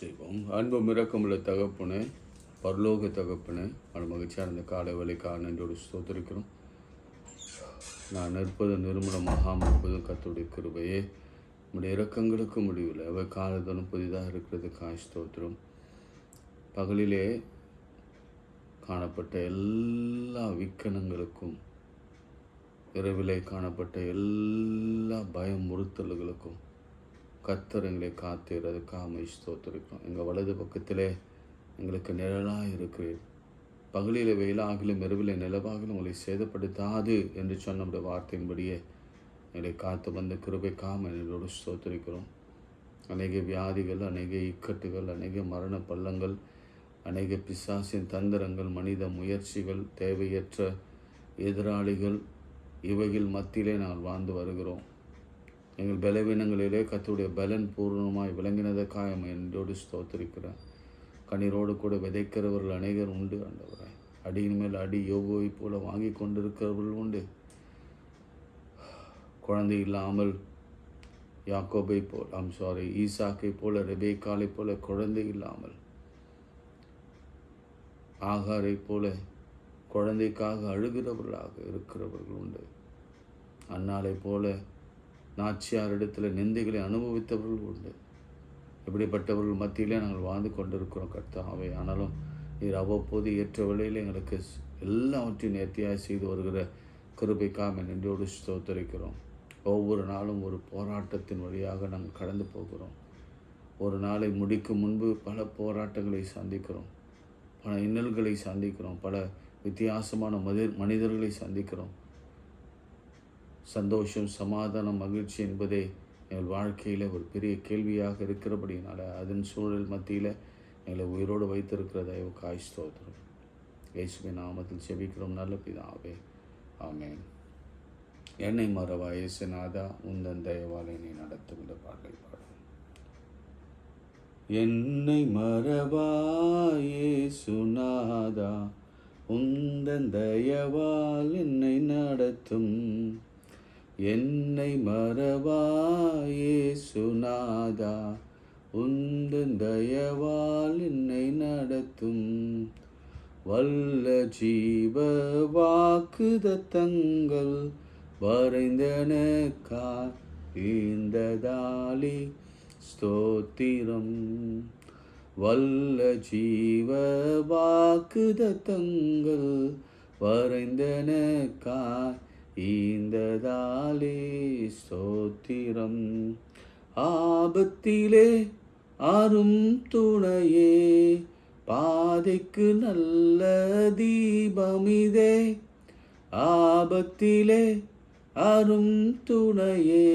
செய்வோம். அன்பும் இரக்கமுள்ள தகப்பனே, பரலோக தகப்பனே, மகிழ்ச்சியான இந்த காலை வேலைக்காக நன்றியோடு ஸ்தோத்திரிக்கிறோம். நான் நிற்பது நிர்மூலமாகாமல் இருப்பதும் கர்த்தருடைய கிருபையே. நம்முடைய இரக்கங்களுக்கு முடிவில் அவை காலத்தனும் புதிதாக இருக்கிறதுக்காக ஸ்தோத்திரம். பகலிலே காணப்பட்ட எல்லா விக்கனங்களுக்கும், இரவிலே காணப்பட்ட எல்லா பயமுறுத்தல்களுக்கும் கர்த்தர் எங்களை காத்தீர். அதுக்காக ஸ்தோத்திரிக்கிறோம். எங்கள் வலது பக்கத்திலே எங்களுக்கு நிழலாக இருக்கிறீர். பகலில் வெயிலாகிலும் இரவிலே நிலவாகிலும் உங்களை சேதப்படுத்தாது என்று சொன்ன நம்முடைய வார்த்தையின்படியே எங்களை காத்து வந்த கிருபைக்காக என்னோடு ஸ்தோத்திரிக்கிறோம். அநேக வியாதிகள், அநேக இக்கட்டுகள், அநேக மரண பள்ளங்கள், அநேக பிசாசின் தந்திரங்கள், மனித முயற்சிகள், தேவையற்ற எதிராளிகள், இவைகள் மத்தியிலே நாங்கள் வாழ்ந்து வருகிறோம். எங்கள் பலவீனங்களிலே கர்த்தருடைய பலன் பூர்ணமாய் விளங்கினதற்காக என்னோடு ஸ்தோத்திரிக்கிறேன். கண்ணீரோடு கூட விதைக்கிறவர்கள் அநேகர் உண்டு ஆண்டவரே. அடியின் மேல் அடி யோபுவை போல வாங்கி கொண்டிருக்கிறவர்கள் உண்டு. குழந்தை இல்லாமல் யாக்கோபை போல் ஈசாக்கை போல, ரெபேக்காலை போல குழந்தை இல்லாமல், ஆகாரை போல குழந்தைக்காக அழுகிறவர்களாக இருக்கிறவர்கள் உண்டு. அன்னாலை போல நாச்சியாரிடத்தில் நிந்தைகளை அனுபவித்தவர்கள் உண்டு. இப்படிப்பட்டவர்கள் மத்தியிலே நாங்கள் வாழ்ந்து கொண்டிருக்கிறோம் கர்த்தாவே. ஆனாலும் நீர் அவ்வப்போது ஏற்ற வேளையில் எங்களுக்கு எல்லாவற்றையும் நேர்த்தியாக செய்து வருகிற கிருபைக்காக நன்றியோடு ஸ்தோத்திரிக்கிறோம். ஒவ்வொரு நாளும் ஒரு போராட்டத்தின் வழியாக நாங்கள் கடந்து போகிறோம். ஒரு நாளை முடிக்கும் முன்பு பல போராட்டங்களை சந்திக்கிறோம், பல இன்னல்களை சந்திக்கிறோம், பல வித்தியாசமான மனிதர்களை சந்திக்கிறோம். சந்தோஷம், சமாதானம், மகிழ்ச்சி என்பதே எங்கள் வாழ்க்கையில் ஒரு பெரிய கேள்வியாக இருக்கிறபடினால அதன் சூழல் மத்தியில் எங்களை உயிரோடு வைத்திருக்கிற தயவுக்காய் ஸ்தோத்திரம். இயேசுவின் நாமத்தில் செபிக்கிறோம் நல்ல பிதாவே, ஆமென். என்னை மறவா இயேசுநாதா, உந்தன் தயவால் என்னை நடத்தும் இந்த பாடலை பாடும். என்னை மறவா இயேசுநாதா, உந்தன் தயவால் என்னை நடத்தும். என்னை மறவா இயேசுநாதா, உந்தன் தயவால் என்னை நடத்தும். வல்ல ஜீவ வாக்குதத்தங்கள் வரைந்தனக்காய் ஈந்ததாலே ஸ்தோத்திரம். வல்ல ஜீவ வாக்குதத்தங்கள் வரைந்தனக்காய் ஈந்ததாலே ஸ்தோத்திரம். ஆபத்திலே அரும் துணையே, பாதைக்கு நல்ல தீபமிதே. ஆபத்திலே அரும் துணையே,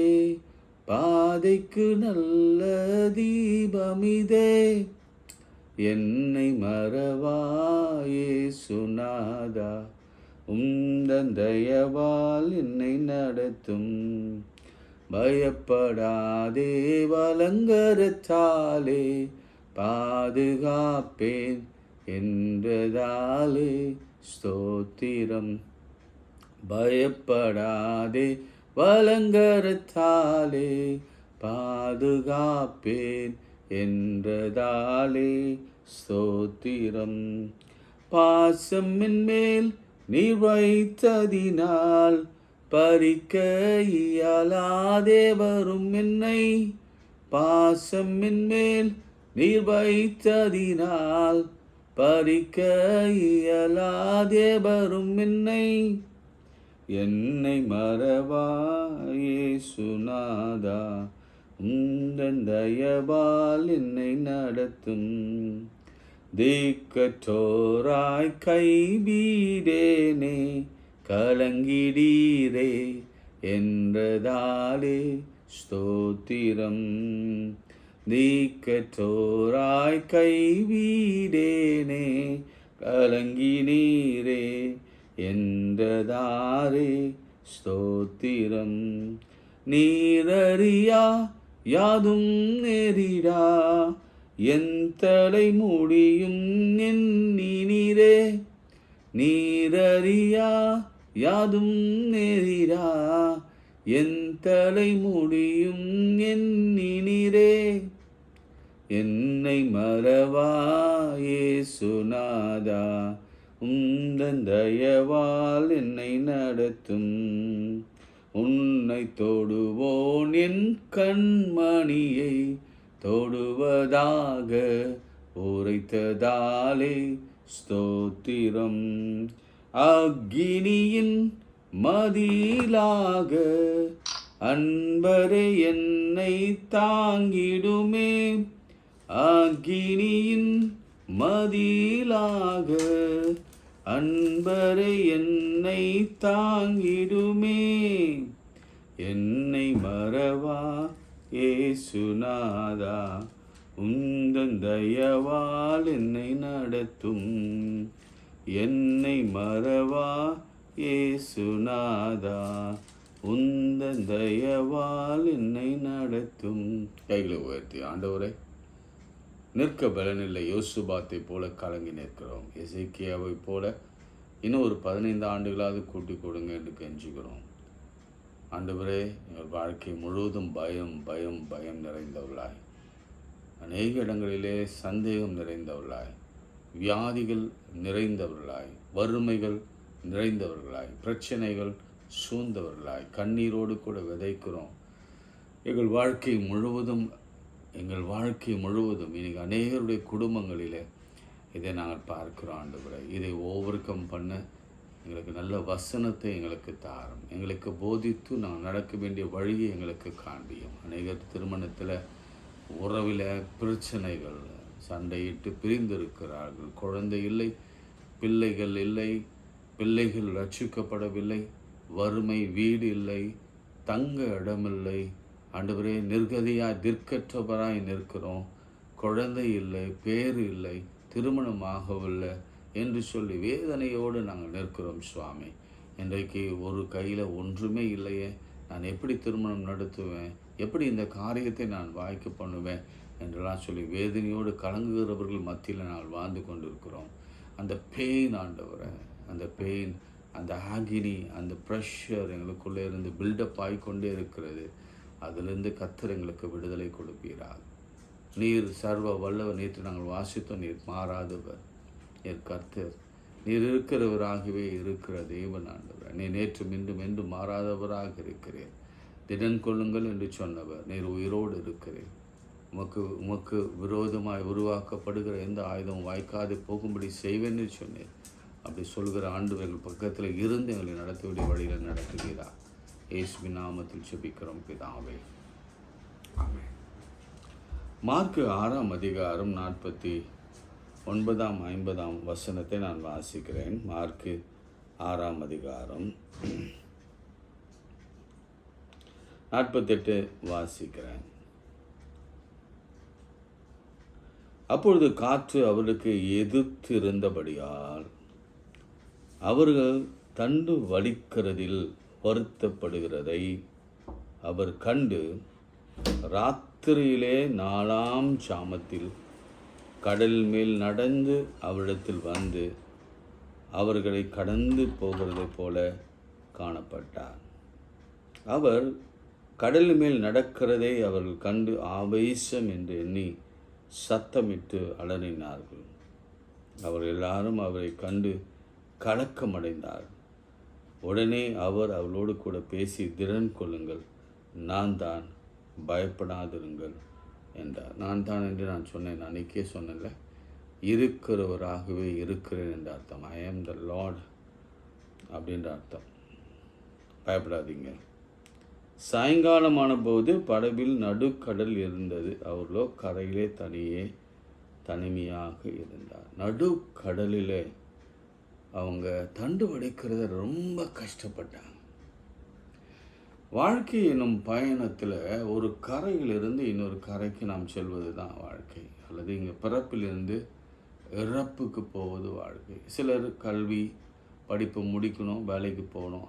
பாதைக்கு நல்ல தீபமிதே. என்னை மறவா இயேசுநாதா, உந்தன் தயவால் என்னை நடத்தும். பயப்படாதே வலங்கரத்தாலே பாதுகாப்பேன் என்றதாலே ஸ்தோத்திரம். பயப்படாதே வலங்கரத்தாலே பாதுகாப்பேன் என்றதாலே ஸ்தோத்திரம். பாசம் மேல் நீர் வைத்ததினால் பறிக்க இயலாதே வரும் என்னை. பாசம் மேல் நீர் வைத்ததினால் பறிக்க இயலாதே வரும் என்னை. என்னை மறவா இயேசுநாதா, உந்தன் தயவால் என்னை நடத்தும். திக்கற்றோராய் கைவிடேனே, கலங்கிடீரே என்றதாலே ஸ்தோத்திரம். திக்கற்றோராய் கைவிடேனே, கலங்கினீரே என்றதாலே ஸ்தோத்திரம். நீரறியா யாதும் நேரிடா, என் தலை முடியும் எண்ணினீரே. நீரறியா யாதும் நேரிடா, என் தலை முடியும் எண்ணினீரே. என்னை மறவா இயேசுநாதா, உந்தன் தயவால் என்னை நடத்தும். உன்னை தொடுவோன் என் கண்மணியை தொடுவதாக உரைத்ததாலே ஸ்தோத்திரம். அக்கினியின் மதிலாக அன்பரே என்னை தாங்கிடுமே. அக்கினியின் மதிலாக அன்பரே என்னை தாங்கிடுமே. என்னை மறவா இயேசுநாதா, உந்தன் தயவால் என்னை நடத்தும். என்னை மறவா இயேசுநாதா, உந்தன் தயவால் என்னை நடத்தும். கைகளை உயர்த்தி, ஆண்டவரே, நிற்க பலனில்லை யோசுபாத்தை போல கலங்கி நிற்கிறோம். எசேக்கியாவை போல இன்னும் ஒரு 15 ஆண்டுகளாவது கூட்டி கொடுங்க என்று கெஞ்சுகிறோம். ஆண்டவரே, எங்கள் வாழ்க்கை முழுவதும் பயம் பயம் பயம் நிறைந்தவர்களாய், அநேக இடங்களிலே சந்தேகம் நிறைந்தவர்களாய், வியாதிகள் நிறைந்தவர்களாய், வறுமைகள் நிறைந்தவர்களாய், பிரச்சனைகள் சூழ்ந்தவர்களாய், கண்ணீரோடு கூட விதைக்கிறோம். எங்கள் வாழ்க்கை முழுவதும் இன்னைக்கு அநேகருடைய குடும்பங்களிலே இதை நாங்கள் பார்க்கிறோம். ஆண்டவரே, இதை ஓவர் கம் பண்ண எங்களுக்கு நல்ல வசனத்தை எங்களுக்கு தாரும். எங்களுக்கு போதித்து நாங்கள் நடக்க வேண்டிய வழியை எங்களுக்கு காண்பியும். அநேகர் திருமணத்தில் உறவில் பிரச்சனைகள், சண்டையிட்டு பிரிந்திருக்கிறார்கள். குழந்தை இல்லை, பிள்ளைகள் இல்லை, பிள்ளைகள் ரட்சிக்கப்படவில்லை, வறுமை, வீடு இல்லை, தங்க இடமில்லை. ஆண்டவரே, நிர்கதியாய் திர்க்கற்றவராய் நிற்கிறோம். குழந்தை இல்லை, பேர் இல்லை, திருமணமாகவில்லை என்று சொல்லி வேதனையோடு நாங்கள் நிற்கிறோம். சுவாமி, இன்றைக்கு ஒரு கையில் ஒன்றுமே இல்லையே, நான் எப்படி திருமணம் நடத்துவேன், எப்படி இந்த காரியத்தை நான் வாய்க்க பண்ணுவேன் என்றெல்லாம் சொல்லி வேதனையோடு கலங்குகிறவர்கள் மத்தியில் நாங்கள் வாழ்ந்து கொண்டிருக்கிறோம். அந்த பெயின் ஆண்டவரை, அந்த பெயின், அந்த ஆகினி, அந்த ப்ரெஷர் எங்களுக்குள்ளே இருந்து பில்டப் ஆகிக்கொண்டே இருக்கிறது. அதிலிருந்து கர்த்தர் எங்களுக்கு விடுதலை கொடுப்பீராக. நீர் சர்வ வல்லவர். நேற்று நாங்கள் வாசித்தோம், நீர் மாறாதவர், நீர் கர்த்தர், நீர் இருக்கிறவராகவே இருக்கிற தேவன் ஆண்டவர். நீ நேற்றும் இன்றும் என்றும் மாறாதவராக இருக்கிறேன். திடன் கொள்ளுங்கள் என்று சொன்னவர், நீர் உயிரோடு இருக்கிறேன். உமக்கு விரோதமாய் உருவாக்கப்படுகிற எந்த ஆயுதம் வாய்க்காது போகும்படி செய்வேன்னு சொன்னேன். அப்படி சொல்கிற ஆண்டவர்கள் பக்கத்தில் இருந்து எங்களை நடத்தக்கூடிய வழியில் நடத்துகிறார். இயேசுவின் நாமத்தில் ஜெபிக்கிறோம் பிதாவே, ஆமென். மார்க்கு 6ஆம் அதிகாரம் 49, 50 வசனத்தை நான் வாசிக்கிறேன். மார்க்கு 6ஆம் அதிகாரம் 48 வாசிக்கிறேன். அப்பொழுது காற்று அவருக்கு எதிர்த்திருந்தபடியால் அவர்கள் தண்டு வலிக்கிறதில் வருத்தப்படுகிறதை அவர் கண்டு ராத்திரியிலே 4ஆம் ஜாமத்தில் கடல் மேல் நடந்து அவரிடத்தில் வந்து அவர்களை கடந்து போகிறதை போல காணப்பட்டார். அவர் கடல் மேல் நடக்கிறதை அவர்கள் கண்டு ஆவேசம் என்று எண்ணி சத்தமிட்டு அலறினார்கள். அவர் எல்லாரும் அவரை கண்டு கலக்கமடைந்தார். உடனே அவர் அவளோடு கூட பேசி, திடன் கொள்ளுங்கள், நான் தான், பயப்படாதிருங்கள் என்றார். நான் தான் என்று நான் சொன்னேன், அன்றைக்கே சொன்னேன்ல, இருக்கிறவராகவே இருக்கிறேன் என்ற அர்த்தம். ஐ ஆம் த லார்ட் அப்படின்ற அர்த்தம். பயப்படாதீங்க. சாயங்காலமான போது படவில் நடுக்கடல் இருந்தது. அவர்களோ கரையிலே தனிமையாக இருந்தார். நடுக்கடலிலே அவங்க தண்டு வடிக்கிறத ரொம்ப கஷ்டப்பட்டாங்க. வாழ்க்கை என்னும் பயணத்தில் ஒரு கரையிலிருந்து இன்னொரு கரைக்கு நாம் செல்வது தான் வாழ்க்கை. அல்லது இங்கே பிறப்பிலிருந்து இறப்புக்கு போவது வாழ்க்கை. சிலர் கல்வி படிப்பு முடிக்கணும், வேலைக்கு போகணும்,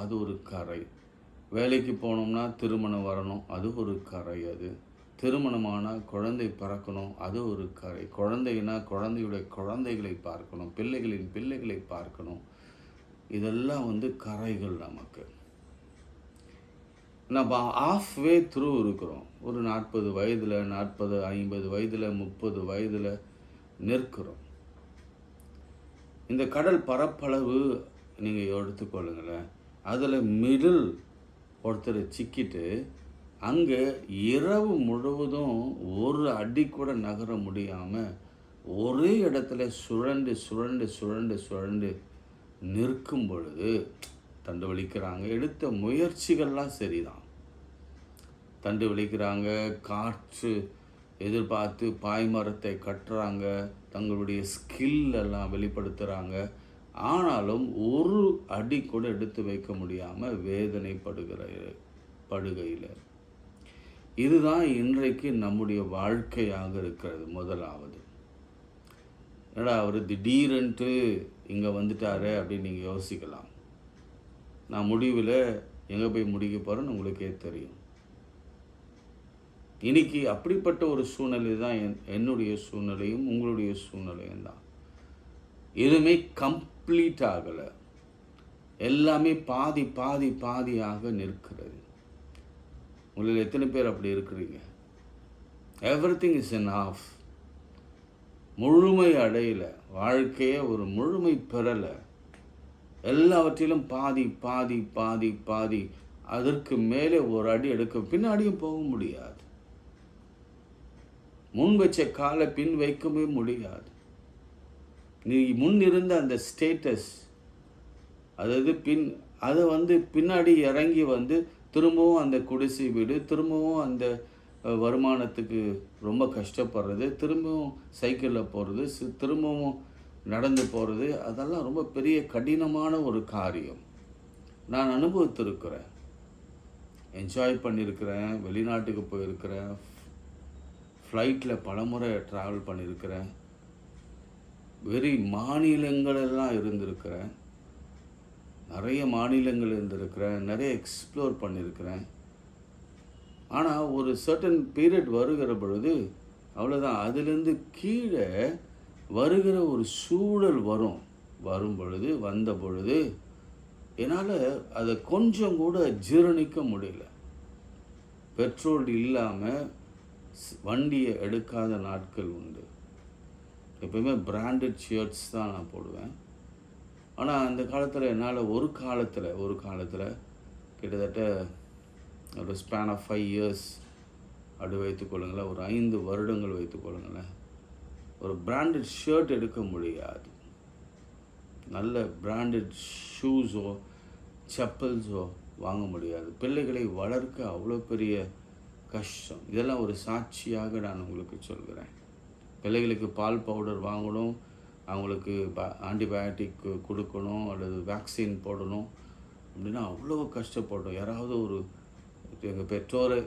அது ஒரு கரை. வேலைக்கு போனோம்னா திருமணம் வரணும், அது ஒரு கரை. அது திருமணமானால் குழந்தை பிறக்கணும், அது ஒரு கரை. குழந்தைனா குழந்தையுடைய குழந்தைகளை பார்க்கணும், பிள்ளைகளின் பிள்ளைகளை பார்க்கணும். இதெல்லாம் கரைகள் நமக்கு. நம்ம ஆஃப் வே த்ரூ இருக்கிறோம். ஒரு 40 வயதில், 40, 50 வயதில், 30 வயதில் நிற்கிறோம். இந்த கடல் பரப்பளவு நீங்கள் எடுத்துக்கொள்ளுங்களேன். அதில் மிடில் ஒருத்தர் சிக்கிட்டு அங்கே இரவு முழுவதும் ஒரு அடி கூட நகர முடியாமல் ஒரே இடத்துல சுழண்டு சுழண்டு சுழண்டு சுழண்டு நிற்கும் பொழுது தண்டு வலிக்கிறாங்க. எடுத்த முயற்சிகள்லாம் சரிதான். தண்டு வலிக்கிறாங்க, காற்று எதிர்பார்த்து பாய்மரத்தை கட்டுறாங்க, தங்களுடைய ஸ்கில் எல்லாம் வெளிப்படுத்துகிறாங்க. ஆனாலும் ஒரு அடி கூட எடுத்து வைக்க முடியாமல் படுகையில். இதுதான் இன்றைக்கு நம்முடைய வாழ்க்கையாக இருக்கிறது. முதலாவது, என்னடா அவர் திடீரென்ட்டு இங்கே வந்துட்டாரு அப்படின்னு நீங்கள் யோசிக்கலாம். நான் முடிவில் எங்கே போய் முடிக்க போகிறேன்னு உங்களுக்கே தெரியும். இன்னைக்கு அப்படிப்பட்ட ஒரு சூழ்நிலை தான் என்னுடைய சூழ்நிலையும் உங்களுடைய சூழ்நிலையும் தான். எதுவுமே கம்ப்ளீட் ஆகலை. எல்லாமே பாதி பாதி பாதியாக நிற்கிறது. உங்களில் எத்தனை பேர் அப்படி இருக்கிறீங்க? Everything is in off. முழுமை அடையலை. வாழ்க்கையை ஒரு முழுமை பெறலை. எல்லாவற்றிலும் பாதி பாதி பாதி பாதி. அதற்கு மேலே ஒரு அடி எடுக்க பின்னாடியும் போக முடியாது. முன் வச்ச காலை பின் வைக்கவே முடியாது. நீ முன் இருந்த அந்த ஸ்டேட்டஸ், அதாவது அதை பின்னாடி இறங்கி திரும்பவும் அந்த குடிசை வீடு, திரும்பவும் அந்த வருமானத்துக்கு ரொம்ப கஷ்டப்படுறது, திரும்பவும் சைக்கிளில் போகிறது, திரும்பவும் நடந்து போகிறது, அதெல்லாம் ரொம்ப பெரிய கடினமான ஒரு காரியம். நான் அனுபவித்திருக்கிறேன், என்ஜாய் பண்ணியிருக்கிறேன், வெளிநாட்டுக்கு போயிருக்கிறேன், ஃப்ளைட்டில் பலமுறை ட்ராவல் பண்ணியிருக்கிறேன், மாநிலங்களெல்லாம் இருந்திருக்கிறேன், நிறைய மாநிலங்கள் இருந்திருக்கிறேன், நிறைய எக்ஸ்ப்ளோர் பண்ணியிருக்கிறேன். ஆனால் ஒரு சர்டன் பீரியட் வருகிற பொழுது அவ்வளோதான், அதுலேருந்து கீழே வருகிற ஒரு சூழல் வந்த பொழுது என்னால் அதை கொஞ்சம் கூட ஜீரணிக்க முடியல. பெட்ரோல் இல்லாமல் வண்டியை எடுக்காத நாட்கள் உண்டு. எப்போயுமே பிராண்டட் ஷர்ட்ஸ் தான் நான் போடுவேன். ஆனால் அந்த காலத்தில் என்னால் ஒரு காலத்தில் கிட்டத்தட்ட ஒரு ஸ்பேன் ஆஃப் 5 years அப்படி வைத்துக்கொள்ளுங்களேன், ஒரு 5 வருடங்கள் வைத்துக்கொள்ளுங்களேன், ஒரு பிராண்டட் ஷர்ட் எடுக்க முடியாது. நல்ல பிராண்டட் ஷூஸோ செப்பல்ஸோ வாங்க முடியாது. பிள்ளைகளை வளர்க்க அவ்வளோ பெரிய கஷ்டம். இதெல்லாம் ஒரு சாட்சியாக நான் உங்களுக்கு சொல்கிறேன். பிள்ளைகளுக்கு பால் பவுடர் வாங்கணும், அவங்களுக்கு ஆன்டிபயோட்டிக் கொடுக்கணும் அல்லது வேக்சின் போடணும் அப்படின்னா அவ்வளோ கஷ்டப்பட்டோம். யாராவது எங்கள் பெற்றோரை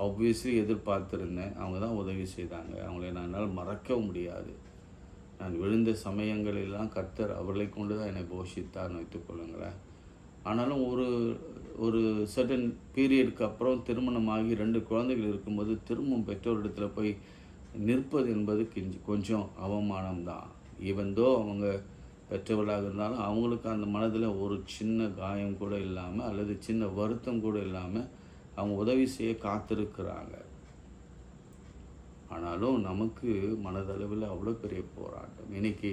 ஆப்வியஸ்லி எதிர்பார்த்துருந்தேன். அவங்க தான் உதவி செய்தாங்க. அவங்கள என்னால் மறக்கவும் முடியாது. நான் விழுந்த சமயங்களெல்லாம் கர்த்தர் அவர்களை கொண்டு தான் என்னை போஷித்தார்னு வைத்துக்கொள்ளுங்களேன். ஆனாலும் ஒரு சர்டன் பீரியடுக்கு அப்புறம் திருமணமாகி 2 குழந்தைகள் இருக்கும்போது திரும்பவும் பெற்றோரிடத்தில் போய் நிற்பது என்பது கொஞ்சம் அவமானம்தான். ஈவன்தோ அவங்க பெற்றவர்களாக இருந்தாலும் அவங்களுக்கு அந்த மனதில் ஒரு சின்ன காயம் கூட இல்லாமல் அல்லது சின்ன வருத்தம் கூட இல்லாமல் அவங்க உதவி செய்ய காத்திருக்கிறாங்க. ஆனாலும் நமக்கு மனதளவில் அவ்வளோ பெரிய போராட்டம். இன்றைக்கி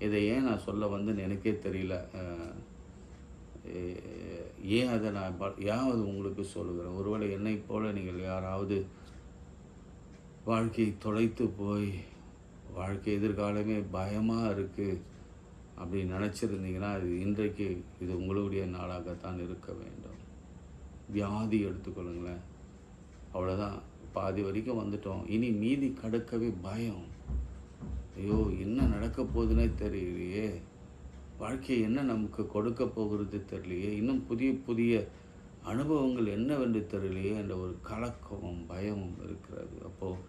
இதை ஏன் நான் சொல்ல வந்தேன்னு எனக்கே தெரியல. ஏன் அதை நான் யாவது உங்களுக்கு சொல்லுகிறேன். ஒருவேளை என்னை போல் நீங்கள் யாராவது வாழ்க்கையை தொலைத்து போய் வாழ்க்கை எதிர்காலமே பயமாக இருக்குது அப்படி நினச்சிருந்தீங்கன்னா இன்றைக்கு இது உங்களுடைய நாளாகத்தான் இருக்க வேண்டும். வியாதி எடுத்துக்கொள்ளுங்களேன், அவ்வளோதான், பாதி வரைக்கும் வந்துட்டோம். இனி மீதி கடக்கவே பயம். ஐயோ என்ன நடக்க போகுதுன்னே தெரியலையே, வாழ்க்கையை என்ன நமக்கு கொடுக்க போகிறது தெரியலையே, இன்னும் புதிய புதிய அனுபவங்கள் என்னவென்று தெரியலையே என்ற ஒரு கலக்கமும் பயமும் இருக்கிறது. அப்போது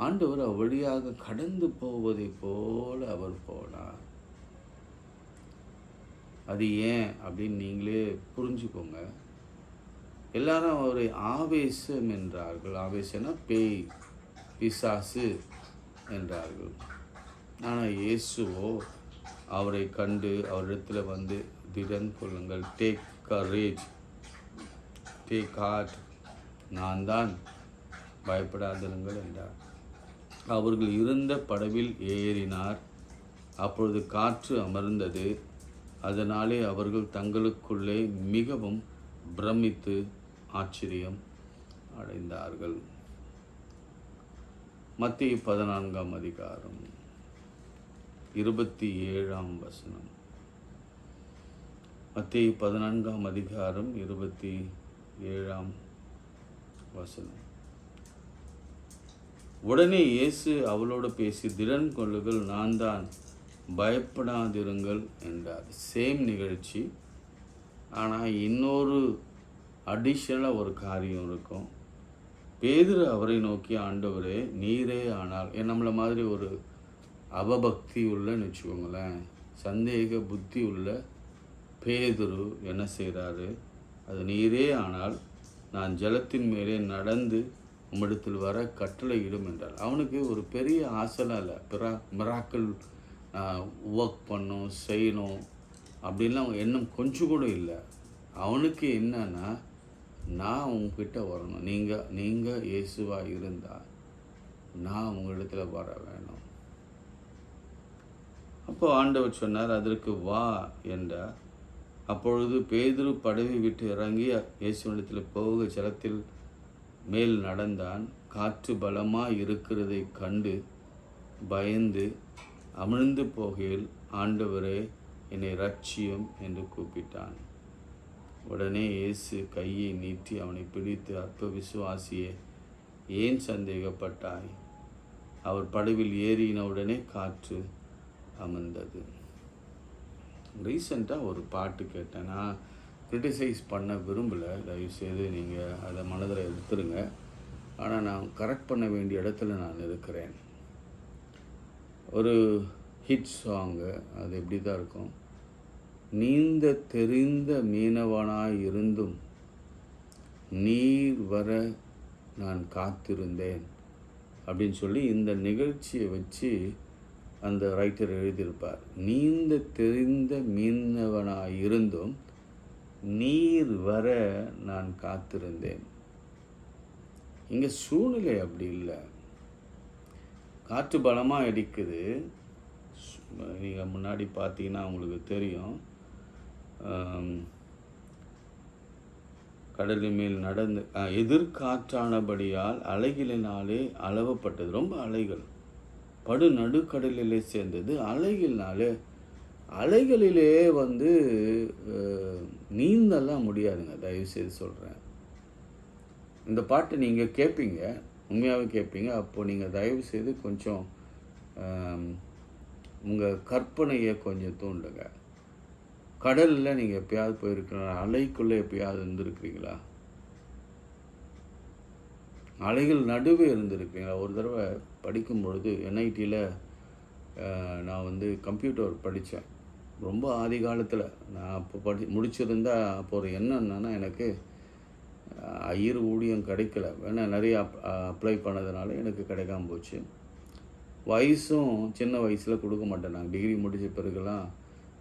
ஆண்டவர் வழியாக கடந்து போவதை போல அவர் போனார். அது ஏன் அப்படின்னு நீங்களே புரிஞ்சுக்கோங்க. எல்லாரும் அவரை ஆவேசம் என்றார்கள். ஆவேசம்னா பேய் பிசாசு என்றார்கள். ஆனால் இயேசுவோ அவரை கண்டு அவரிடத்தில் திடன் கொள்ளுங்கள், டேக் கரேஜ், டேக் ஹார்ட், நான் தான், பயப்படாதிருங்கள் என்றார். அவர்கள் இருந்த படவில் ஏறினார். அப்பொழுது காற்று அமர்ந்தது. அதனாலே அவர்கள் தங்களுக்குள்ளே மிகவும் பிரமித்து ஆச்சரியம் அடைந்தார்கள். மத்தேயு 14ஆம் அதிகாரம் 27ஆம் வசனம். மத்தேயு 14ஆம் அதிகாரம் 27ஆம் வசனம். உடனே இயேசு அவளோடு பேசி, திடன் கொள்ளுங்கள், நான் தான், பயப்படாதிருங்கள் என்றார். சேம் நிகழ்ச்சி, ஆனால் இன்னொரு அடிஷ்னலாக ஒரு காரியம் இருக்கும். பேதுரு அவரை நோக்கி, ஆண்டவரே நீரே ஆனால், நம்மளை மாதிரி ஒரு அவபக்தி உள்ளன்னு வச்சுக்கோங்களேன், சந்தேக புத்தி உள்ள பேதுரு என்ன செய்கிறாரு, அது நீரே ஆனால் நான் ஜலத்தின் மேலே நடந்து உம்மிடத்தில் வர கட்டளையிடும் என்றார். அவனுக்கு ஒரு பெரிய ஆசைலாம் இல்லை, மிராக்கிள் ஒர்க் பண்ணணும் செய்யணும் அப்படின்லாம் எண்ணம் கொஞ்சம் கூட இல்லை. அவனுக்கு என்னன்னா, நான் உங்ககிட்ட வரணும், நீங்கள் இயேசுவாக இருந்தால் நான் உங்களிடத்தில் வர வேணும். அப்போ ஆண்டவர் சொன்னார், அதற்கு வா என்றார். அப்பொழுது பேதுரு படவை விட்டு இறங்கி இயேசுவிடத்தில் போக ஜலத்தில் மேல் நடந்தான். காற்று பலமாக இருக்கிறதை கண்டு பயந்து அமிழ்ந்து போகையில், ஆண்டவரே என்னை ரட்சியும் என்று கூப்பிட்டான். உடனே இயேசு கையை நீட்டி அவனை பிடித்து, அற்ப விசுவாசியே, ஏன் சந்தேகப்பட்டாய்? அவர் படவில் ஏறின உடனே காற்று அமர்ந்தது. ரீசெண்டாக ஒரு பாட்டு கேட்டேன். நான் கிரிட்டிசைஸ் பண்ண விரும்பலை, தயவுசெய்து நீங்கள் அதை மனதில் எடுத்துருங்க. ஆனால் நான் கரெக்ட் பண்ண வேண்டிய இடத்துல நான் இருக்கிறேன். ஒரு ஹிட் சாங்கு, அது எப்படி தான் இருக்கும், நீந்த தெரிந்த மீனவனாய் இருந்தும் நீர் வர நான் காத்திருந்தேன் அப்படின்னு சொல்லி இந்த நிகழ்ச்சியை வச்சு அந்த ரைட்டர் எழுதியிருப்பார். நீந்த தெரிந்த மீனவனாய் இருந்தும் நீர் வர நான் காத்திருந்தேன். இங்கே சூழ்நிலை அப்படி இல்லை. காற்று பலமாக அடிக்குது. நீங்கள் முன்னாடி பார்த்தீங்கன்னா உங்களுக்கு தெரியும், கடலின் மேல் நடந்து எதிர்காற்றானபடியால் அலைகளினாலே அளவப்பட்டது. ரொம்ப அலைகள் படு நடுக்கடலிலே சேர்ந்தது. அலைகளிலே நீந்தெல்லாம் முடியாதுங்க, தயவுசெய்து சொல்கிறேன். இந்த பாட்டை நீங்கள் கேட்பீங்க, உண்மையாகவே கேட்பீங்க. அப்போது நீங்கள் தயவுசெய்து கொஞ்சம் உங்கள் கற்பனையை கொஞ்சம் தூண்டுங்க. கடலில் நீங்கள் எப்பயாவது போயிருக்கீங்களா? அலைக்குள்ளே எப்பயாவது இருந்திருக்கிறீங்களா? அலைகள் நடுவே இருந்திருக்கீங்களா? ஒரு தடவை படிக்கும் பொழுது NITயில் நான் கம்ப்யூட்டர் படித்தேன். ரொம்ப ஆதி காலத்தில் நான் அப்போ முடிச்சிருந்தா அப்போ ஒரு என்னன்னா, எனக்கு ஐயர் ஊழியம் கிடைக்கல. வேணால் நிறைய அப்ளை பண்ணதுனால எனக்கு கிடைக்காம போச்சு. வயசும் சின்ன வயசில் கொடுக்க மாட்டேன். நாங்கள் டிகிரி முடித்த பிறகுலாம்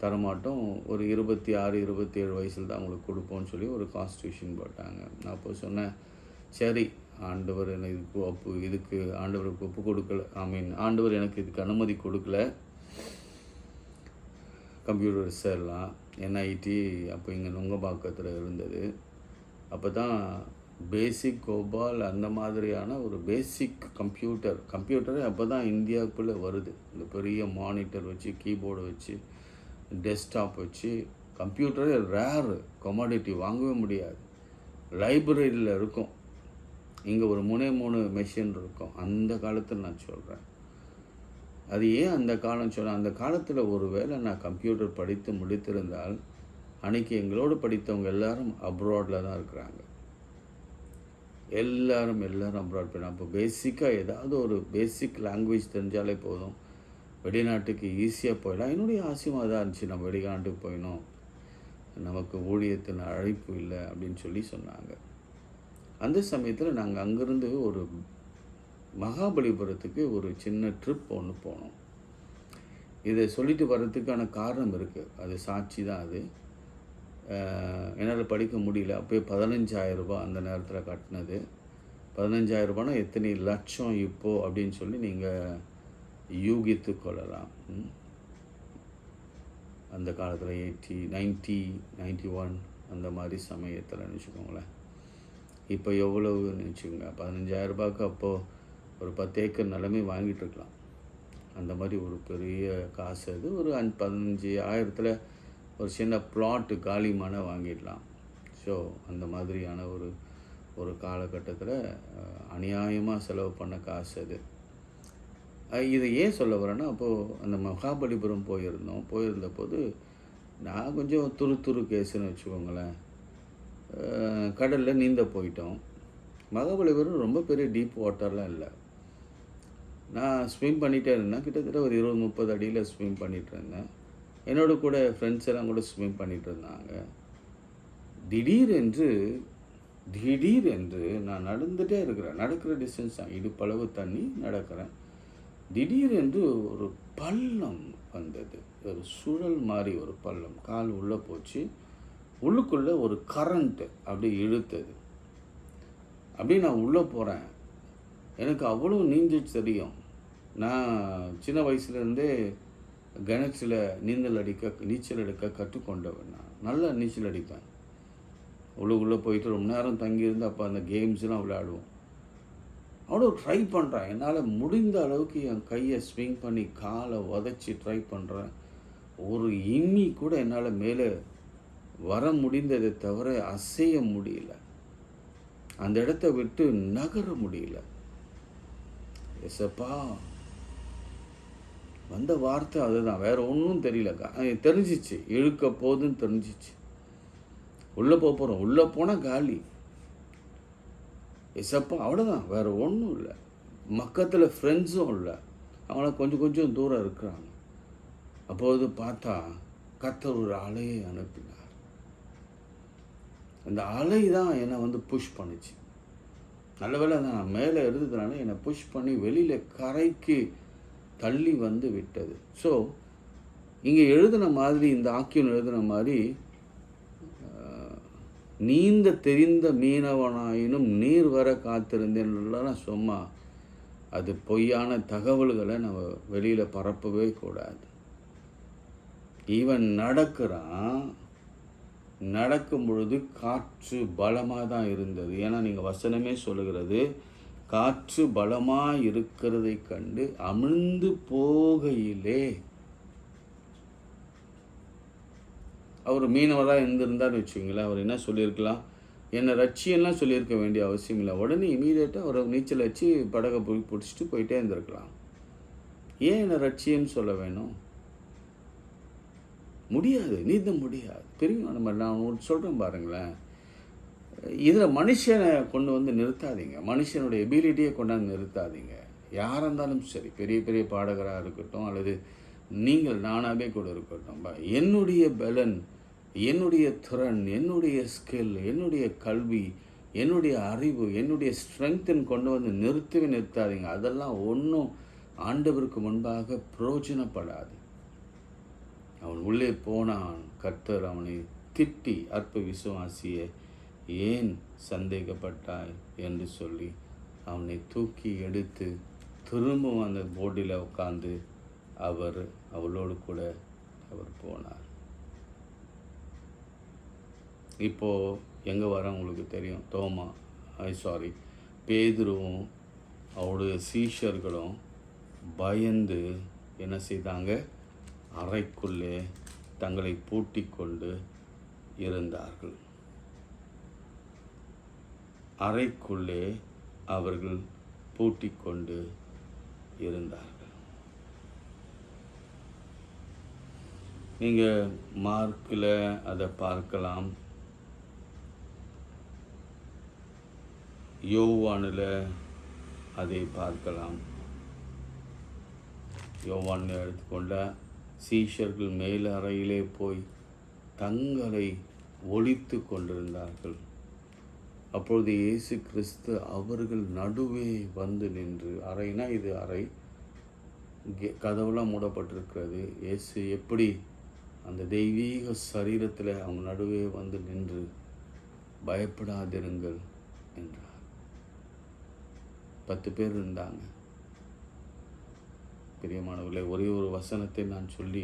தரமாட்டோம், ஒரு 26 27 வயசில் தான் அவங்களுக்கு கொடுப்போம்னு சொல்லி ஒரு கான்ஸ்டியூஷன் போட்டாங்க. நான் அப்போ சொன்னேன், சரி ஆண்டவர் எனக்கு இதுக்கு ஆண்டவருக்கு ஒப்பு கொடுக்கல, ஆண்டவர் எனக்கு இதுக்கு அனுமதி கொடுக்கல. கம்ப்யூட்டர் சேரலாம். NIT அப்போ இங்கே நுங்கம்பாக்கத்தில் இருந்தது. அப்போ தான் பேசிக் கோபால் அந்த மாதிரியான ஒரு பேசிக் கம்ப்யூட்டரே அப்போ தான் இந்தியாவுக்குள்ளே வருது. இந்த பெரிய மானிட்டர் வச்சு, கீபோர்டு வச்சு, டெஸ்க்டாப் வச்சு, கம்ப்யூட்டரே ரேர் கமாடிட்டி, வாங்கவே முடியாது. லைப்ரரியில் இருக்கும். இங்கே ஒரு 3 மெஷின் இருக்கும். அந்த காலத்தில் நான் சொல்கிறேன். அது ஏன் அந்த காலம் சொன்னேன், அந்த காலத்தில் ஒரு வேளை நான் கம்ப்யூட்டர் படித்து முடித்திருந்தால், அன்றைக்கி எங்களோடு படித்தவங்க எல்லாரும் அப்ராடில் தான் இருக்கிறாங்க. எல்லாரும் அப்ராட் போயிடும். அப்போ பேசிக்காக ஏதாவது ஒரு பேசிக் லாங்குவேஜ் தெரிஞ்சாலே போதும், வெளிநாட்டுக்கு ஈஸியாக போயிடலாம். என்னுடைய ஆசையும் அதான் இருந்துச்சு, நம்ம வெளிநாட்டுக்கு போயிடணும், நமக்கு ஊழியத்தின் அழைப்பு இல்லை அப்படின்னு சொல்லி சொன்னாங்க. அந்த சமயத்தில் நாங்கள் அங்கேருந்து ஒரு மகாபலிபுரத்துக்கு ஒரு சின்ன ட்ரிப் ஒன்று போனோம். இதை சொல்லிட்டு வர்றதுக்கான காரணம் இருக்குது, அது சாட்சி தான். அது என்னால் படிக்க முடியல. அப்போயே 15,000 ரூபாய் அந்த நேரத்தில் கட்டினது. 15,000 ரூபாய்னா எத்தனை லட்சம் இப்போது அப்படின்னு சொல்லி நீங்கள் யூகித்து கொள்ளலாம். அந்த காலத்தில் 80, 90, 91 அந்த மாதிரி சமயத்தில் நினச்சிக்கோங்களேன். இப்போ எவ்வளவுன்னு வச்சுக்கோங்க. 15,000 ரூபாய்க்கு அப்போது ஒரு 10 ஏக்கர் நிலமே வாங்கிட்டு இருக்கலாம். அந்த மாதிரி ஒரு பெரிய காசு அது. ஒரு 15,000 ஒரு சின்ன பிளாட்டு காலி மனை வாங்கிடலாம். ஸோ அந்த மாதிரியான ஒரு காலகட்டத்தில் அநியாயமாக செலவு பண்ண காசு அது. இதை ஏன் சொல்ல வரேன்னா, அப்போது அந்த மகாபலிபுரம் போயிருந்தபோது நான் கொஞ்சம் துரு கேஸுன்னு வச்சுக்கோங்களேன். கடலில் நீந்த போயிட்டோம். மகாபலிபுரம் ரொம்ப பெரிய டீப் வாட்டர்லாம் இல்லை. நான் ஸ்விம் பண்ணிகிட்டே இருந்தேன். கிட்டத்தட்ட ஒரு 20-30 அடியில் ஸ்விம் பண்ணிகிட்டு இருந்தேன். என்னோட கூட ஃப்ரெண்ட்ஸ் எல்லாம் கூட ஸ்விம் பண்ணிகிட்டு இருந்தாங்க. திடீரென்று நான் நடந்துகிட்டே இருக்கிறேன். நடக்கிற டிஸ்டன்ஸ் தான், இடுப்பளவு தண்ணி நடக்கிறேன். திடீரென்று ஒரு பள்ளம் வந்தது. ஒரு சுழல் மாதிரி ஒரு பள்ளம். கால் உள்ளே போச்சு. உள்ளுக்குள்ளே ஒரு கரண்ட்டு அப்படியே இழுத்தது. அப்படி நான் உள்ளே போகிறேன். எனக்கு அவ்வளோ நீஞ்சல் தெரியும். நான் சின்ன வயசுலேருந்தே கிணற்றில் நீச்சல் அடிக்க கற்றுக்கொண்டவன். நான் நல்லா நீச்சல் அடிப்பேன். உள்ளே போயிட்டு ரொம்ப நேரம் தங்கியிருந்து அப்போ அந்த கேம்ஸ்லாம் விளையாடுவோம். அவ்வளோ ட்ரை பண்ணுறேன். என்னால் முடிந்த அளவுக்கு என் கையை ஸ்விங் பண்ணி காலை உதச்சி ட்ரை பண்ணுறேன். ஒரு இம்மி கூட என்னால் மேலே வர முடிந்ததை தவிர அசைய முடியல. அந்த இடத்த விட்டு நகர முடியல. எசப்பா, வந்த வார்த்தை அதுதான், வேறு ஒன்றும் தெரியல. தெரிஞ்சிச்சு, இழுக்க போதுன்னு தெரிஞ்சிச்சு. உள்ளே போகிறோம். உள்ளே போனால் காலி. எசப்பா, அவ்வளோதான், வேறு ஒன்றும் இல்லை. பக்கத்தில் ஃப்ரெண்ட்ஸும் இல்லை. அவங்கள கொஞ்சம் தூரம் இருக்கிறாங்க. அப்போது பார்த்தா கர்த்தர் ஒரு அலையை அனுப்பினார். அந்த அலை தான் என்னை புஷ் பண்ணிச்சு. நல்ல வேளை நான் மேலே இருந்ததுனால என்னை புஷ் பண்ணி வெளியில் கரைக்கு தள்ளி விட்டது. ஸோ இங்கே எழுதின மாதிரி, இந்த ஆக்கியம் எழுதின மாதிரி, நீந்த தெரிந்த மீனவனாயினும் நீர் வர காத்திருந்தேன்லாம் சும்மா அது பொய்யான தகவல்களை நம்ம வெளியில் பரப்பவே கூடாது. இவன் நடக்கும் பொழுது காற்று பலமாக தான் இருந்தது. ஏன்னா நீங்கள் வசனமே சொல்லுகிறது, காற்று பலமாக இருக்கிறதை கண்டு அமிழ்ந்து போகையிலே. அவர் மீனவராக இருந்திருந்தார் வச்சுங்களேன், அவர் என்ன சொல்லியிருக்கலாம், என்னை ரட்சியெல்லாம் சொல்லியிருக்க வேண்டிய அவசியம் இல்லை. உடனே இமீடியட்டாக அவரை நீச்சல் வச்சு படகை போய் பிடிச்சிட்டு போயிட்டே இருந்திருக்கலாம். ஏன் என்னை ரட்சியன்னு சொல்ல வேணும்? முடியாது, நீந்த முடியாது. தெரியும். நான் உங்களுக்கு சொல்கிறேன் பாருங்களேன், இதில் மனுஷனை கொண்டு நிறுத்தாதீங்க. மனுஷனுடைய எபிலிட்டியை கொண்டாந்து நிறுத்தாதீங்க. யாராக இருந்தாலும் சரி, பெரிய பெரிய பாடகராக இருக்கட்டும், அல்லது நானாகவே கூட இருக்கட்டும், என்னுடைய பலன், என்னுடைய திறன், என்னுடைய ஸ்கில், என்னுடைய கல்வி, என்னுடைய அறிவு, என்னுடைய ஸ்ட்ரென்த்துன்னு கொண்டு நிறுத்தாதீங்க. அதெல்லாம் ஒன்றும் ஆண்டவருக்கு முன்பாக பிரயோஜனப்படாது. அவன் உள்ளே போனான். கர்த்தர் அவனை திட்டி, அற்ப விசுவாசியே, ஏன் சந்தேகப்பட்டாய் என்று சொல்லி அவனை தூக்கி எடுத்து திரும்பவும் அந்த போர்டில் உட்காந்து அவளோடு கூட அவர் போனார். இப்போது எங்கே வர உங்களுக்கு தெரியும். பேதுருவும் அவருடைய சீஷர்களும் பயந்து என்ன செய்தாங்க, அறைக்குள்ளே தங்களை பூட்டி கொண்டு இருந்தார்கள். அறைக்குள்ளே அவர்கள் பூட்டி கொண்டு இருந்தார்கள். நீங்கள் மார்க்கில் அதை பார்க்கலாம். யோவானில் அதை பார்க்கலாம். யோவான் எடுத்துக்கொண்டால் சீஷர்கள் மேல் அறையிலே போய் தங்களை ஒளித்து கொண்டிருந்தார்கள். அப்பொழுது இயேசு கிறிஸ்து அவர்கள் நடுவே நின்று, அறைனா இது அறை, கதவுலாம் மூடப்பட்டிருக்கிறது. இயேசு எப்படி அந்த தெய்வீக சரீரத்தில் அவங்க நடுவே வந்து நின்று பயப்படாதிருங்கள் என்றார். 10 பேர் இருந்தாங்க. பிரியமானவர்களே, ஒரே ஒரு வசனத்தை நான் சொல்லி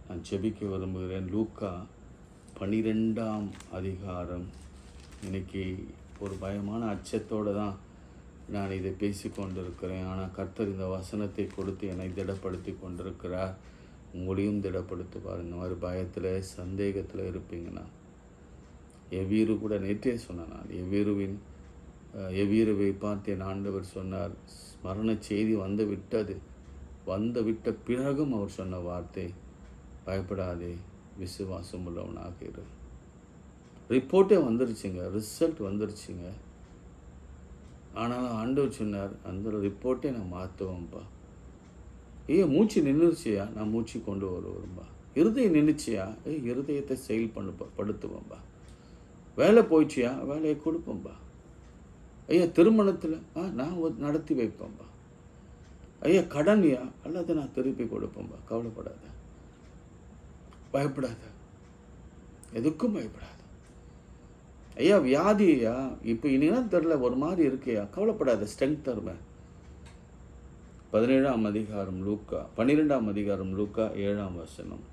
நான் ஜெபிக்க விரும்புகிறேன். லூக்கா 12ஆம் அதிகாரம். இன்னைக்கு ஒரு பயமான அச்சத்தோடு தான் நான் இதை பேசி கொண்டிருக்கிறேன். ஆனால் கர்த்தர் இந்த வசனத்தை கொடுத்து என்னை திடப்படுத்தி கொண்டிருக்கிறார். உங்களையும் திடப்படுத்துவார். இந்த மாதிரி பயத்தில் சந்தேகத்தில் இருப்பீங்கன்னா, எவ்வீரு கூட நேற்றே சொன்னேன். நான் எவ்வீருவை பார்த்து என் ஆண்டவர் சொன்னார், மரண செய்தி வந்து விட்ட பிறகும் அவர் சொன்ன வார்த்தை, பயப்படாதே, விசுவாசம் உள்ளவனாக இரு. ரிப்போர்ட்டே வந்துருச்சுங்க, ரிசல்ட் வந்துருச்சுங்க. ஆனாலும் ஆண்டவர் சொன்னார், அந்த ரிப்போர்ட்டே நான் மாற்றுவேன்ப்பா. மூச்சு நின்றுச்சியா, நான் மூச்சு கொண்டு வருவேன்பா. இருதயம் நின்றுச்சியா, இருதயத்தை செயல் படுத்துவேன்பா. வேலை போயிடுச்சியா, வேலையை கொடுப்பேன்பா. திருமணத்தில் நான் நடத்தி வைப்பேன்பா. கடன்யா அல்லது நான் திருப்பி கொடுப்பேன்பா. கவலைப்படாத, பயப்படாத, எதுக்கும் பயப்படாத. வியாதியா இப்போ இனிதான் தெரில, ஒரு மாதிரி இருக்கையா, கவலைப்படாத, ஸ்ட்ரென்த் தருவேன். 12ஆம் அதிகாரம் லூக்கா 7ஆம் வசனம்.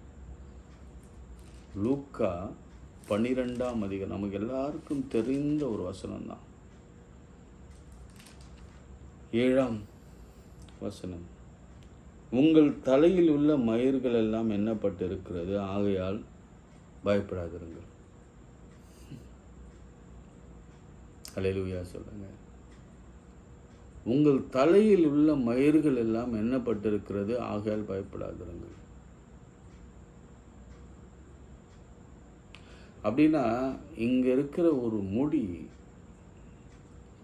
லூக்கா 12ஆம் அதிகாரம் நமக்கு எல்லாருக்கும் தெரிந்த ஒரு வசனம் தான். 7ஆம் வசனம். உங்கள் தலையில் உள்ள மயிர்கள் எல்லாம் எண்ணப்பட்டு இருக்கிறது, ஆகையால் பயப்படாதிருங்கள். அல்லேலூயா சொல்லுங்க. உங்கள் தலையில் உள்ள மயிர்கள் எல்லாம் எண்ணப்பட்டிருக்கிறது, ஆகையால் பயப்படாதிருங்கள். அப்படின்னா இங்கே இருக்கிற ஒரு முடி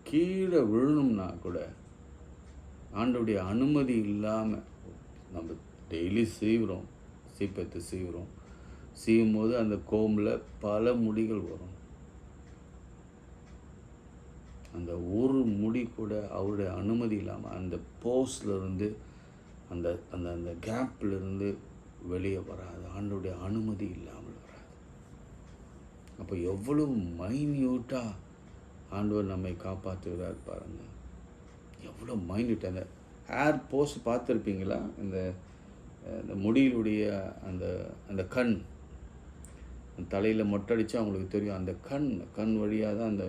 கீழே விழணும்னா கூட ஆண்டோடைய அனுமதி இல்லாமல் நம்ம டெய்லி சீவுறோம், சீப்பத்து சீவுறோம். சீவும் போது அந்த கோம்பில் பல முடிகள் வரும். அந்த ஒரு முடி கூட அவருடைய அனுமதி இல்லாமல் அந்த போஸ்ட்லேருந்து அந்த அந்த அந்த கேப்லேருந்து வெளியே வராது, ஆண்டோடைய அனுமதி இல்லாமல் வராது. அப்போ எவ்வளோ மைன்யூட்டாக ஆண்டவர் நம்மை காப்பாற்றுகிறார் பாருங்கள். எவ்வளோ மைன்யூட். அந்த ஹேர் போஸ்ட் பார்த்துருப்பீங்களா? இந்த முடியிலுடைய அந்த அந்த கண் தலையில் மொட்டடிச்சா அவங்களுக்கு தெரியும். அந்த கண் வழியாக தான் அந்த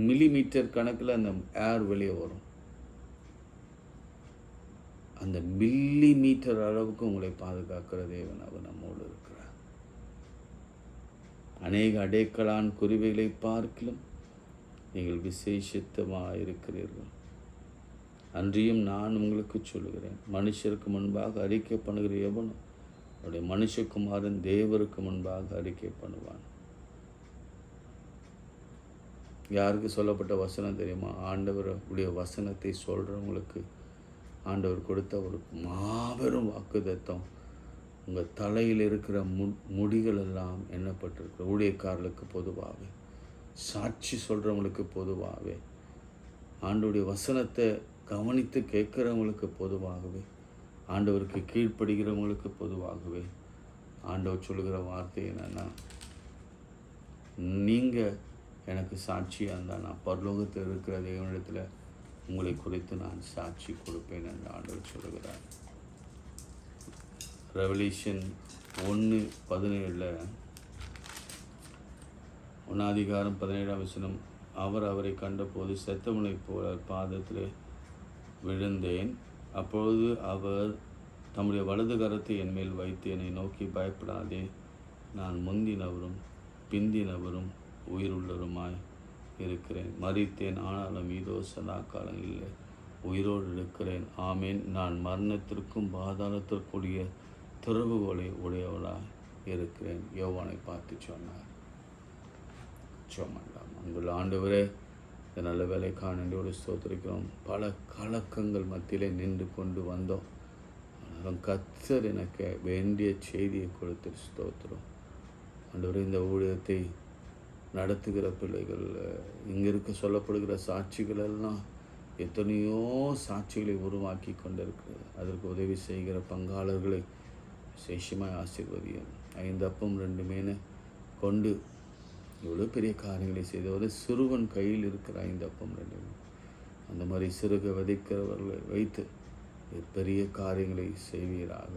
மில்லிமீட்டர் கணக்கில் அந்த ஏர் வெளியே வரும். அந்த மில்லிமீட்டர் அளவுக்கு உங்களை பாதுகாக்கிற தேவன் அவர் நம்மோடு இருக்கிறார். அநேக அடைக்கலான் குருவிகளை பார்க்கிலும் நீங்கள் விசேஷித்தமாக இருக்கிறீர்கள். அன்றியும் நான் உங்களுக்கு சொல்லுகிறேன், மனுஷருக்கு முன்பாக அறிக்கை பண்ணுகிற எவனும் அவருடைய மனுஷகுமாரன் தேவருக்கு முன்பாக அறிக்கை பண்ணுவான். யாருக்கு சொல்லப்பட்ட வசனம் தெரியுமா? ஆண்டவருடைய வசனத்தை சொல்கிறவங்களுக்கு ஆண்டவர் கொடுத்த ஒரு மாபெரும் வாக்குத்தத்தம். உங்கள் தலையில் இருக்கிற முடிகள் எல்லாம் எண்ணப்பட்டிருக்கிற ஊழியக்காரர்களுக்கு பொதுவாகவே, சாட்சி சொல்கிறவங்களுக்கு பொதுவாகவே, ஆண்டவருடைய வசனத்தை கவனித்து கேட்குறவங்களுக்கு பொதுவாகவே, ஆண்டவருக்கு கீழ்ப்படுகிறவங்களுக்கு பொதுவாகவே ஆண்டவர் சொல்லுகிற வார்த்தை என்னென்னா, நீங்கள் எனக்கு சாட்சியாக இருந்தால் நான் பரலோகத்தில் இருக்கிற தேவனிடத்தில் உங்களை குறித்து நான் சாட்சி கொடுப்பேன் என்று ஆண்டவர் சொல்லுகிறார். ரெவல்யூஷன் 1:17 1:17 வசனம். அவரை கண்டபோது செத்தவனை போல பாதத்தில் விழுந்தேன். அப்பொழுது அவர் தம்முடைய வலது கரத்தை என் மேல் வைத்து என்னை நோக்கி, பயப்படாதே, நான் முந்தினவரும் பிந்தினவரும் உயிருள்ளவருமாய் இருக்கிறேன். மரித்தேன், ஆனாலும் இதோ சதா காலங்களில் உயிரோடு இருக்கிறேன். ஆமேன். நான் மரணத்திற்கும் பாதாளத்திற்குரிய திறவுகோலை உடையவளாய் இருக்கிறேன். யோவானை பார்த்து சொன்னார். சோமண்டாம். அங்குள்ள ஆண்டவரே, இந்த நல்ல வேலைக்கான நன்றியோடு ஸ்தோத்திரிக்கிறோம். பல கலக்கங்கள் மத்தியிலே நின்று கொண்டு வந்தோம். ஆனாலும் கர்த்தர் எனக்கு வேண்டிய செய்தியை கொடுத்து ஸ்தோத்திரம். ஆண்டவரே, இந்த ஊழியத்தை நடத்துகிற பிள்ளைகள், இங்கே இருக்க சொல்லப்படுகிற சாட்சிகள் எல்லாம் எத்தனையோ சாட்சிகளை உருவாக்கி கொண்டிருக்கிறது. அதற்கு உதவி செய்கிற பங்காளர்களை விசேஷமாய் ஆசீர்வதியும். 5 அப்பம் 2 மீனை கொண்டு இவ்வளோ பெரிய காரியங்களை செய்த ஒரு சிறுவன் கையில் இருக்கிற 5 அப்பம் 2 மீன். அந்த மாதிரி சிறுக விதைக்கிறவர்களை வைத்து பெரிய காரியங்களை செய்வீராக.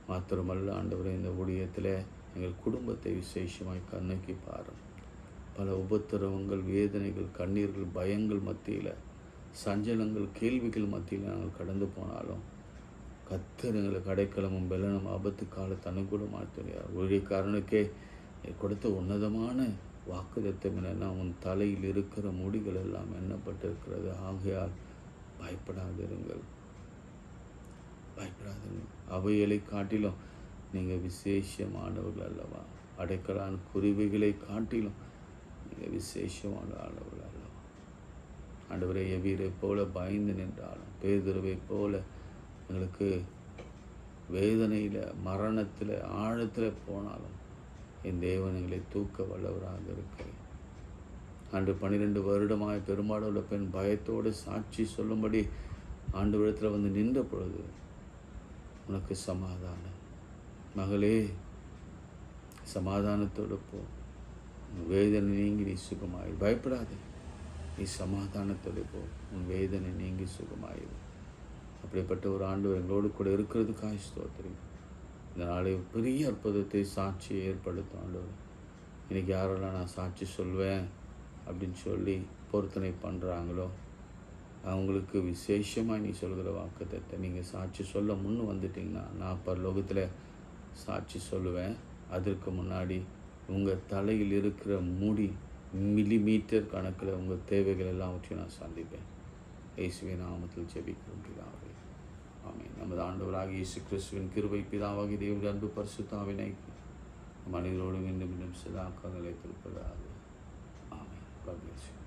மாத்திரமல்ல ஆண்டவரே, இந்த ஊழியத்தில் எங்கள் குடும்பத்தை விசேஷமாய் கண்ணோக்கி பாரும். பல உபத்திரவங்கள், வேதனைகள், கண்ணீர்கள், பயங்கள் மத்தியில், சஞ்சலங்கள், கேள்விகள் மத்தியில் நாங்கள் கடந்து போனாலும் கர்த்தர் எங்களுக்கு அடைக்கலமும் பெலனும் ஆபத்து காலத்தை அனுகூலமாக தெரியாது. ஊழியக்காரனுக்கே கொடுத்த உன்னதமான வாக்குத்தத்தம் என்னன்னா, உன் தலையில் இருக்கிற முடிகள் எல்லாம் எண்ணப்பட்டிருக்கிறது, ஆகையால் பயப்படாதிருங்கள். அவைகளை காட்டிலும் நீங்கள் விசேஷமானவர்கள் அல்லவா? அடைக்கலான குருவிகளை காட்டிலும் நீங்கள் விசேஷமான ஆனவர்கள் அல்லவா? ஆண்டவரே, எவீரை போல பயந்து நின்றாலும், பேதுருவை போல எங்களுக்கு வேதனையில், மரணத்தில், ஆழத்தில் போனாலும் என் தேவன் எங்களை தூக்க வல்லவராக இருக்கிறேன். அன்று 12 வருடமாய் பெரும்பாலுள்ள பெண் பயத்தோடு சாட்சி சொல்லும்படி ஆண்டவரிடத்தில் வந்து நின்ற பொழுது, உனக்கு சமாதானம் மகளே, சமாதானத்தோடு போ, உன் வேதனை நீங்கி நீ சுகமாயிரு. பயப்படாதே, நீ சமாதானத்தோடு போ, உன் வேதனை நீங்கி சுகமாயிரு. அப்படிப்பட்ட ஒரு ஆண்டவர் எங்களோடு கூட இருக்கிறதுக்காக ஸ்தோத்திரம். இந்த நாளை பெரிய அற்புதத்தை சாட்சியை ஏற்படுத்தும் ஆண்டவர். இன்றைக்கி யாரெல்லாம் நான் சாட்சி சொல்வேன் அப்படின்னு சொல்லி பொருத்தனை பண்ணுறாங்களோ அவங்களுக்கு விசேஷமாக நீ சொல்கிற வாக்குத்தத்தை நீங்கள் சாட்சி சொல்ல முன்னு வந்துட்டிங்கன்னா, நான் பரலோகத்தில் சாட்சி சொல்லுவேன். அதற்கு முன்னாடி உங்கள் தலையில் இருக்கிற முடி மில்லிமீட்டர் கணக்கில் உங்கள் தேவைகள் எல்லாவற்றையும் நான் சந்திப்பேன். இயேசுவின் நாமத்தில் ஜெபிக்கிறோம் பிதாவே, ஆமென். நமது ஆண்டவராகிய இயேசு கிறிஸ்துவின் கிருபை, பிதாவாகிய தேவனுடைய அன்பு, பரிசுத்தாவினை மனிதரோடு மீண்டும் மீண்டும் சதா காலம் நிலைத்திருப்பதாக. ஆமென். God bless you.